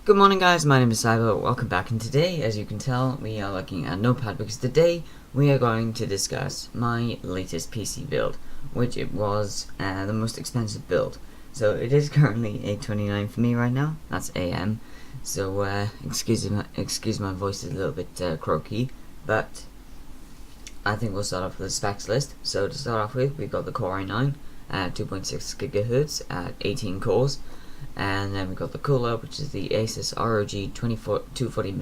Good morning guys, my name is Cyber, welcome back, and today, as you can tell, we are looking at Notepad because today we are going to discuss my latest PC build, which it was the most expensive build. So it is currently 8:29 for me right now, that's AM, so excuse my voice is a little bit croaky, but I think we'll start off with the specs list. So to start off with, we've got the Core i9 at 2.6 GHz at 18 cores. And then we got the cooler, which is the Asus ROG 240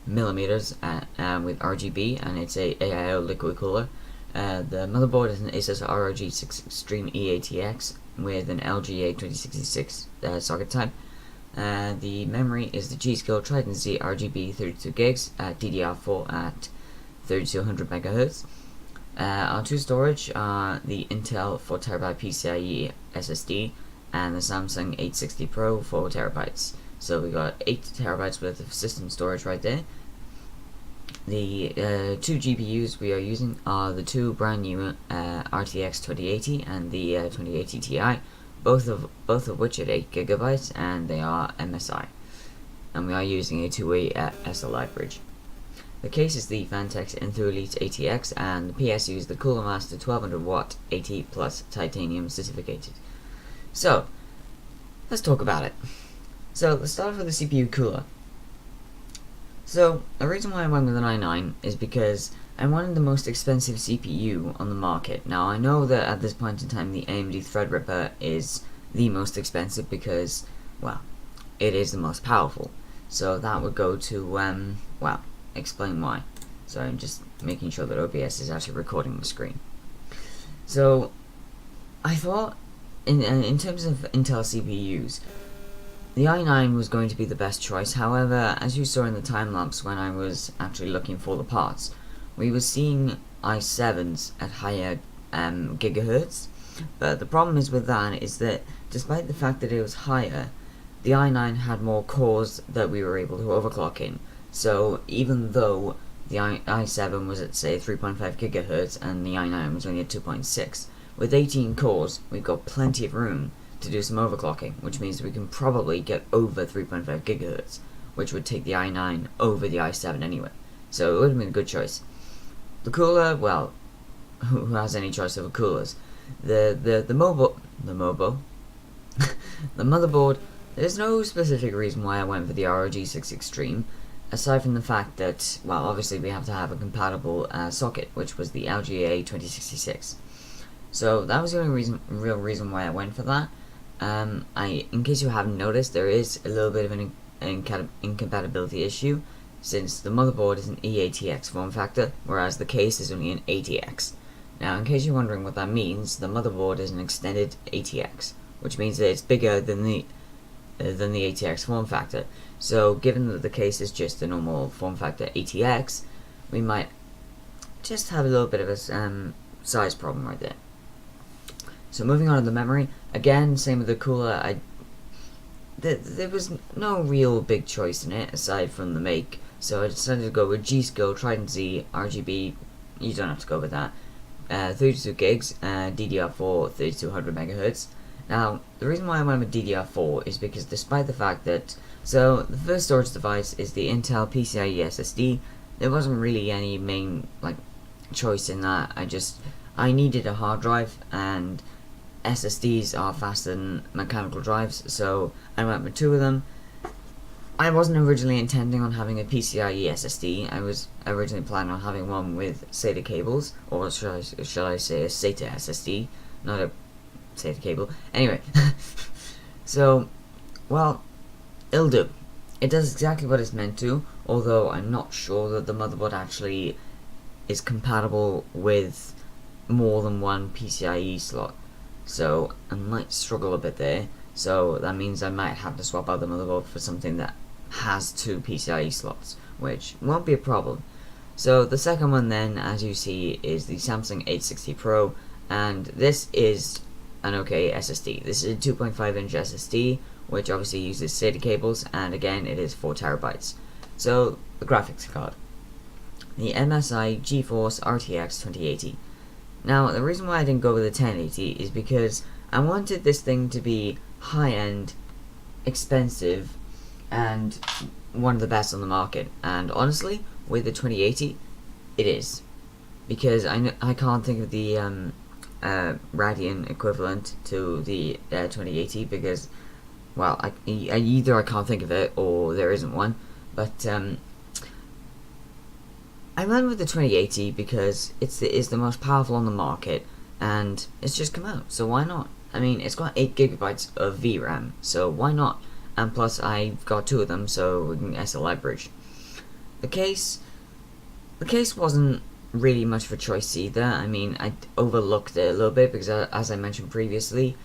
millimeters with RGB, and it's a AIO liquid cooler. The motherboard is an Asus ROG 6 Extreme EATX with an LGA 2066 socket type. The memory is the G.skill Trident Z RGB 32 gigs at DDR4 at 3200 MHz. Our two storage are the Intel 4TB PCI-E SSD and the Samsung 860 Pro 4 terabytes. So we got 8 terabytes worth of system storage right there. The two GPUs we are using are the two brand new RTX 2080 and the 2080 Ti, both of which at 8 GB, and they are MSI. And we are using a two-way SLI bridge. The case is the Phanteks Enthoo Elite EATX, and the PSU is the Cooler Master 1200 watt 80 plus titanium certificated. So, let's talk about it. So, let's start with the CPU cooler. So, the reason why I went with an i9 is because I wanted the most expensive CPU on the market. Now, I know that at this point in time the AMD Threadripper is the most expensive because, well, it is the most powerful. So that would go to, well, explain why. So I'm just making sure that OBS is actually recording the screen. So, I thought, in terms of Intel CPUs, the i9 was going to be the best choice. However, as you saw in the time lapse when I was actually looking for the parts, we were seeing i7s at higher gigahertz. But the problem is with that is that despite the fact that it was higher, the i9 had more cores that we were able to overclock in. So even though the i7 was at say 3.5 gigahertz and the i9 was only at 2.6, with 18 cores, we've got plenty of room to do some overclocking, which means we can probably get over 3.5 gigahertz, which would take the i9 over the i7 anyway. So it would have been a good choice. The cooler, well, who has any choice over coolers? The Mobo, the motherboard. There's no specific reason why I went for the ROG 6 Extreme, aside from the fact that, well, obviously we have to have a compatible socket, which was the LGA 2066. So that was the only real reason why I went for that. In case you haven't noticed, there is a little bit of an incompatibility issue, since the motherboard is an EATX form factor, whereas the case is only an ATX. Now, in case you're wondering what that means, the motherboard is an extended ATX, which means that it's bigger than the ATX form factor. So, given that the case is just a normal form factor ATX, we might just have a little bit of a size problem right there. So moving on to the memory, again, same with the cooler. There was no real big choice in it aside from the make, so I decided to go with G.skill Trident Z RGB. You don't have to go with that. 32 gigs, DDR4 3200 MHz. Now, the reason why I went with DDR4 is because despite the fact that, so the first storage device is the Intel PCI-E SSD. There wasn't really any main choice in that. I needed a hard drive, and SSDs are faster than mechanical drives, so I went with two of them. I wasn't originally intending on having a PCIe SSD. I was originally planning on having one with SATA cables, or shall I say a SATA SSD, not a SATA cable. Anyway, so, well, it'll do. It does exactly what it's meant to, although I'm not sure that the motherboard actually is compatible with more than one PCIe slot. So I might struggle a bit there, so that means I might have to swap out the motherboard for something that has two PCIe slots, which won't be a problem. So the second one then, as you see, is the Samsung 860 Pro, and this is an okay SSD. This is a 2.5 inch SSD, which obviously uses SATA cables, and again it is 4 terabytes. So the graphics card, the MSI GeForce RTX 2080. Now, the reason why I didn't go with the 1080 is because I wanted this thing to be high-end, expensive, and one of the best on the market. And honestly, with the 2080, it is, because I can't think of the Radeon equivalent to the 2080, because, well, either I can't think of it or there isn't one. But I went with the 2080 because it's the most powerful on the market, and it's just come out, so why not? I mean, it's got 8 gigabytes of VRAM, so why not? And plus, I've got 2 of them, so we can SL leverage. The case wasn't really much of a choice either. I mean, I overlooked it a little bit because, as I mentioned previously,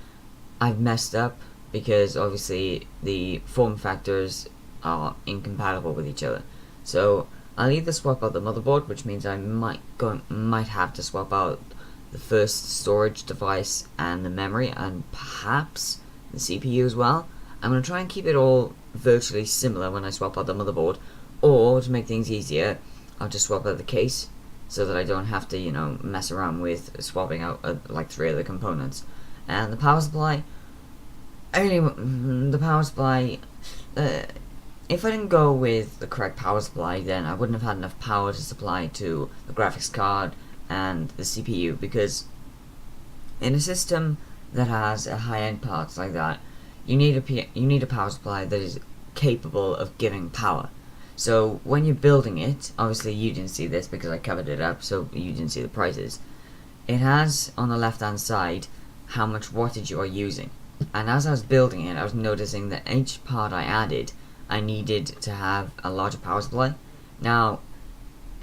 I've messed up because obviously the form factors are incompatible with each other. So I'll either swap out the motherboard, which means I might have to swap out the first storage device and the memory, and perhaps the CPU as well. I'm going to try and keep it all virtually similar when I swap out the motherboard, or to make things easier, I'll just swap out the case so that I don't have to, mess around with swapping out like 3 other components. And the power supply, if I didn't go with the correct power supply, then I wouldn't have had enough power to supply to the graphics card and the CPU, because in a system that has a high-end parts like that, you need a power supply that is capable of giving power. So when you're building it, obviously you didn't see this because I covered it up, so you didn't see the prices. It has on the left-hand side how much wattage you are using, and as I was building it, I was noticing that each part I added, I needed to have a larger power supply. Now,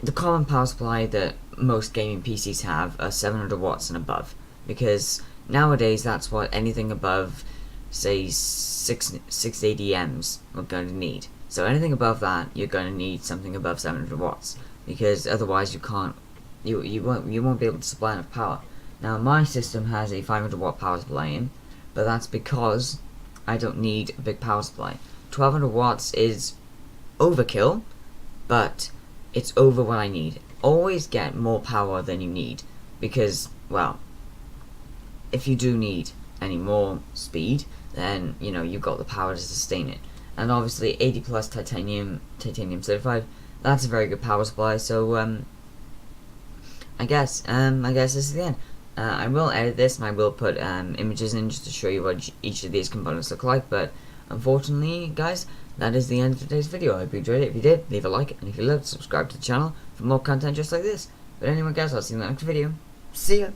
the common power supply that most gaming PCs have are 700 watts and above, because nowadays that's what anything above, say, 680 M's are going to need. So anything above that, you're going to need something above 700 watts, because otherwise you won't be able to supply enough power. Now, my system has a 500 watt power supply in, but that's because I don't need a big power supply. 1200 watts is overkill, but it's over what I need. Always get more power than you need, because, well, if you do need any more speed, then you've got the power to sustain it. And obviously 80 plus titanium certified, that's a very good power supply. So I guess this is the end. I will edit this and I will put images in just to show you what each of these components look like, but unfortunately, guys, that is the end of today's video. I hope you enjoyed it. If you did, leave a like, and if you loved, subscribe to the channel for more content just like this. But anyway, guys, I'll see you in the next video. See ya!